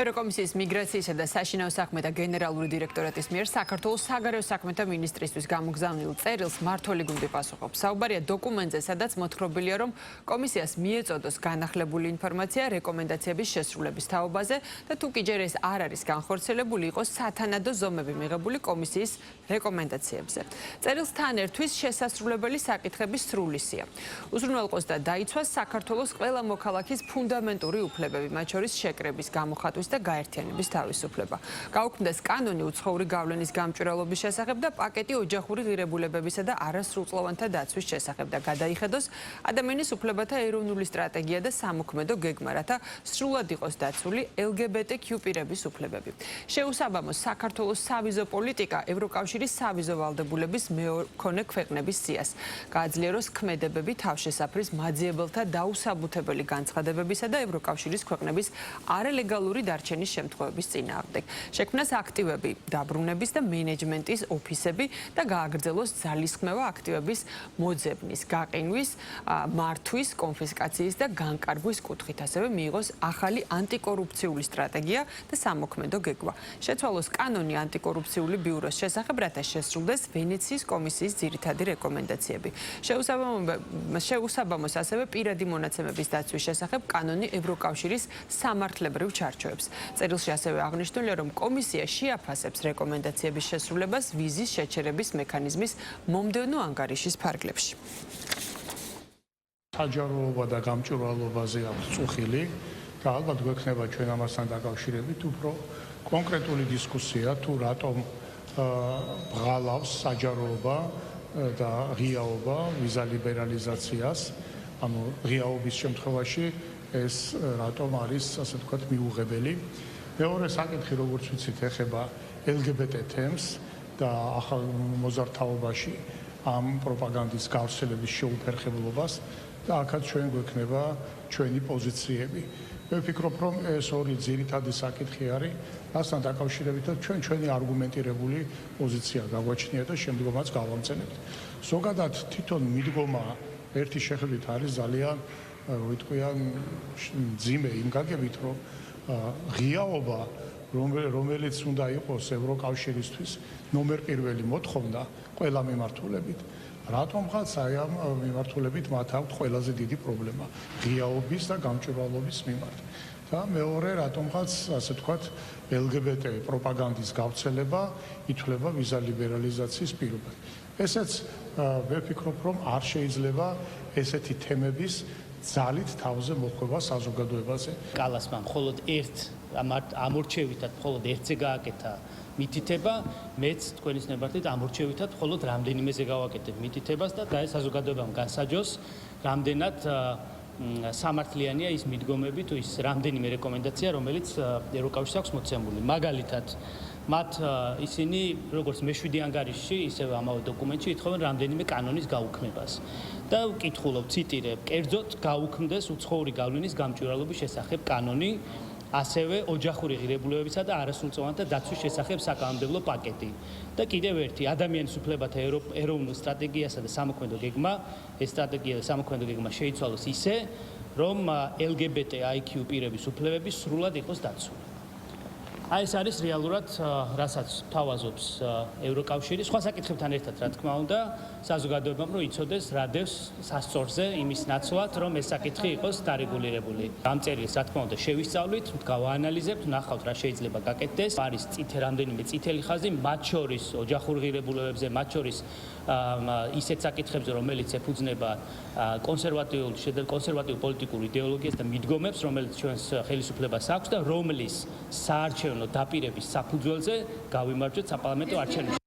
ევროკომისიის მიგრაციისა და საშინაო საქმეთა გენერალური დირექტორატის მიერ საქართველოს საგარეო საქმეთა მინისტრისთვის გამოგზავნილ წერილს მმართველი გუნდი პასუხობს. საუბარია დოკუმენტზე, სადაც მოთხრობილია, რომ კომისიას მიეწოდოს განახლებული ინფორმაცია რეკომენდაციების შესრულების თაობაზე და თუ კი ჯერ ეს არ არის განხორციელებული, იყოს სათანადო ზომები მიღებული კომისიის რეკომენდაციებზე. წერილს თან ერთვის შესასრულებელი საკითხების სრული სია. უზრუნველყოს და დაიცვას საქართველოს ყველა მოქალაქის ფუნდამენტური უფლებები, მათ შორის შეკრების, გამოხატვის და გაერთიანების თავისუფლება. გაუქმდეს კანონი უცხოური გავლენის გამჭვირვალობის შესახებ და პაკეტი ოჯახური ღირებულებებისა და არასრულწლოვანთა დაცვის შესახებ და გადაიხედოს ადამიანის უფლებათა ეროვნული სტრატეგია და სამოქმედო გეგმა, რათა სრულად იყოს დაცული LGBTQ პირების უფლებები. შეუსაბამოს საქართველოს სავიზო პოლიტიკა ევროკავშირის სავიზო ვალდებულების მქონე ქვეყნების სიას. გააძლიეროს ქმედებები თავშესაფრის მაძიებელთა დაუსაბუთებელი განცხადებებისა და ევროკავშირის ქვეყნების არალეგალური დარჩენის შემთხვევების წინააღმდეგ. შექმნას აქტივები დაბრუნების და მენეჯმენტის ოფისები და გააგრძელოს ძალისხმევა აქტივების მოძებნის, გაყინვის, მართვის, კონფისკაციის და განკარგვის კუთხით. ასევე მიიღოს ახალი ანტიკორუფციული სტრატეგია და სამოქმედო გეგმა. შეცვალოს კანონი ანტიკორუფციული ბიუროს შესახებ, რათა შესრულდეს ვენეციის კომისიის ძირითადი რეკომენდაციები. შეუსაბამოს ასევე პირადი მონაცემების დაცვის შესახებ კანონი ევროკავშირის სამართლებრივ ჩარჩოებს. წერილში ასევე აღნიშნულია, რომ კომისია შეაფასებს რეკომენდაციების შესრულებას ვიზის შეჩერების მექანიზმის მომდევნო ანგარიშის ფარგლებში. საჯაროობა და გამჭვირვალობაზე აქვს წუხილი და ალბათ გვექნება ჩვენ ამასთან დაკავშირებით უფრო კონკრეტული დისკუსია, თუ რატომ ბღალავს საჯაროობა და ღიაობა ვიზა ლიბერალიზაციას, ანუ ღიაობის შემთხვევაში ეს რატომ არის, ასე ვთქვათ, მიუღებელი. მეორე საკითხი, როგორც ვიცით, ეხება LGBT თემს და ახალ მოზარდთაობაში ამ პროპაგანდის გავრცელების შეუფერხებლობას და აქაც ჩვენ გვექნება ჩვენი პოზიციები. მე ვფიქრობ, რომ ეს ორი ძირითადი საკითხი არის, რასთან დაკავშირებითაც ჩვენი არგუმენტირებული პოზიცია გაგვაჩნია და შემდგომაც გავამცემებთ. ზოგადად თვითონ მიდგომა ერთი შეხედვით არის ძალიან ვიტყვიან ძიმე იმ გაგებით, რომ ღიაობა, რომელიც უნდა იყოს ევროკავშირისთვის ნომერ პირველი მოთხოვნა ყველა მიმართულებით, რატომღაც აი ამ მიმართულებით მათ აქვს ყველაზე დიდი პრობლემა ღიაობის და გამჭვირვალობის მიმართ. და მეორე, რატომღაც, ასე ვთქვათ, LGBT პროპაგანდის გავრცელება ითვლება ვიზა ლიბერალიზაციის პირობად. ესეც მე ვფიქრობ, რომ არ შეიძლება ესეთი თემების ძალით თავზე მოხვება საზოგადოებაზე. კალასმა მხოლოდ ამორჩევითად მხოლოდ ერთზე გააკეთა მითითება, მეც თქვენის ნებართით ამორჩევითად მხოლოდ რამდენიმეზე გავაკეთებ მითითებას და ეს საზოგადოებამ განსაჯოს, რამდენად სამართლიანია ის მიდგომები თუ ის რამდენიმე რეკომენდაცია, რომელიც ევროკავშირს აქვს მოცემული. მაგალითად, მათ ისინი როგორც მე-7 ანგარიშში, ისევ ამავე დოკუმენტში ითხოვენ რამდენიმე კანონის გაუქმებას. და ვკითხულობ, ციტირებ, კერძოდ გაუქმდეს უცხოური გავლენის გამჭვირვალობის შესახებ კანონი, ასევე ოჯახური ღირებულებებისა და არასრულწლოვანთა დაცვის შესახებ საკანონმდებლო პაკეტი. და კიდევ ერთი, ადამიანის უფლებათა ეროვნულ სტრატეგიასა და სამოქმედო გეგმა, ეს სტრატეგია და სამოქმედო გეგმა შეიცვალოს ისე, რომ LGBTIQ პირების უფლებები სრულად იყოს დაცული. აი ეს არის რეალურად, რასაც თავაზობს ევროკავშირი, სხვა საკითხებთან ერთად, რა თქმა უნდა, საზოგადოებამ რომ იცოდეს რა დევს სასწორზე იმის ნაცვლად, რომ ეს საკითხი იყოს დარეგულირებული. ამ წერილს, რა თქმა უნდა, შევისწავლით, გავაანალიზებთ, ნახავთ რა შეიძლება გაკეთდეს. არის რამდენიმე წითელი ხაზი, მათ შორის ოჯახურ ღირებულებებზე, მათ შორის ისეთ საკითხებზე, რომელიც ეფუძნება კონსერვატიულ პოლიტიკურ იდეოლოგიას და მიდგომებს, რომელიც ჩვენს ხელისუფლებას აქვს და რომლის საარჩევნო დაპირების საფუძველზე გავიმარჯვეთ საპარლამენტო არჩევნებში.